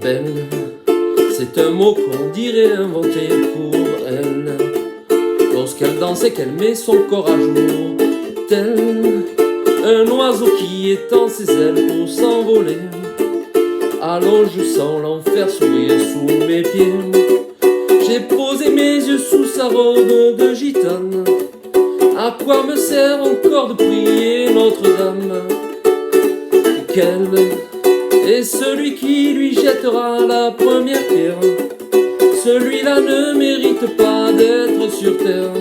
Belle, c'est un mot qu'on dirait inventé pour elle. Lorsqu'elle danse et qu'elle met son corps à jour, tel un oiseau qui étend ses ailes pour s'envoler. Alors je sens l'enfer sourire sous mes pieds. J'ai posé mes yeux sous sa robe de gitane. À quoi me sert encore de prier Notre-Dame? Quel est celui qui lui jettera la première pierre? Celui-là ne mérite pas d'être sur terre.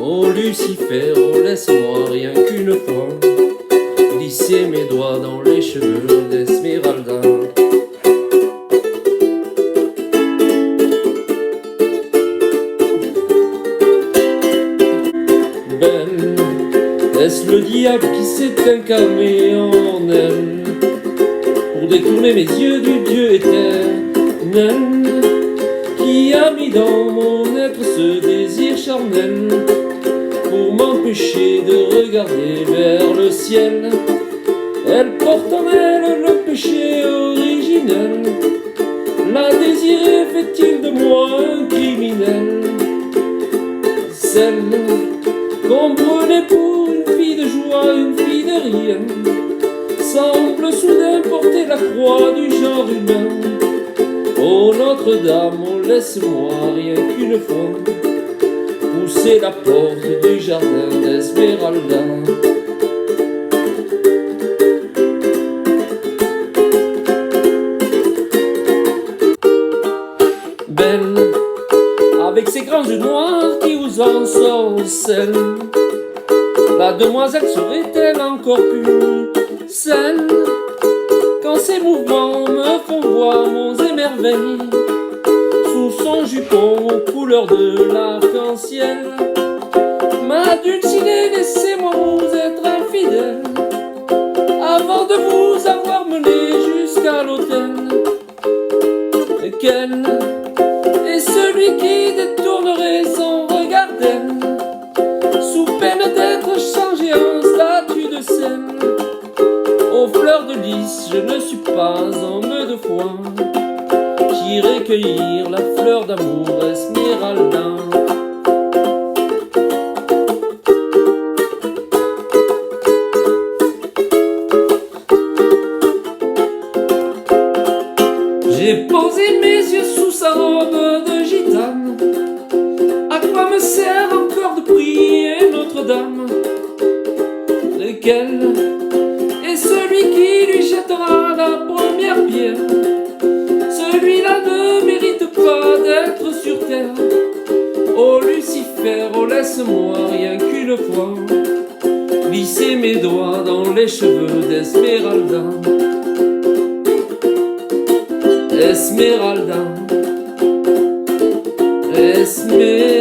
Oh Lucifer, oh laisse-moi rien qu'une fois glisser mes doigts dans les cheveux d'Esmeralda. Belle, est-ce le diable qui s'est incarné en elle pour détourner mes yeux du Dieu éternel, qui a mis dans mon être ce désir charnel pour m'empêcher de regarder vers le ciel? Elle porte en elle le péché originel. La désirer fait-il de moi un criminel? Celle qu'on prenait pour une fille de joie, une fille de rien, semble soudain porter la croix du genre humain. Oh Notre-Dame, oh laisse-moi rien qu'une fois pousser la porte du jardin d'Esmeralda. Belle, avec ses grands yeux noirs qui vous ensorcellent, la demoiselle serait-elle encore plus celle quand ses mouvements me font voir monts et merveilles sous son jupon aux couleurs de l'arc-en-ciel? Ma dulcinée, laissez-moi vous être infidèle avant de vous avoir mené jusqu'à l'autel. Quel est celui qui détournerait son regard d'elle sous peine d'être changé en statue de sel? Aux fleurs de lys, je ne suis pas homme de foi, j'irai cueillir la fleur d'amour Esmeralda. J'ai posé mes yeux sous sa robe de gitane. À quoi me sert encore de prier Notre-Dame? Lequel est celui qui lui jettera la première pierre? Celui-là ne mérite pas d'être sur terre. Oh Lucifer, oh laisse-moi rien qu'une fois glisser mes doigts dans les cheveux d'Esmeralda. Esmeralda, Esmeralda.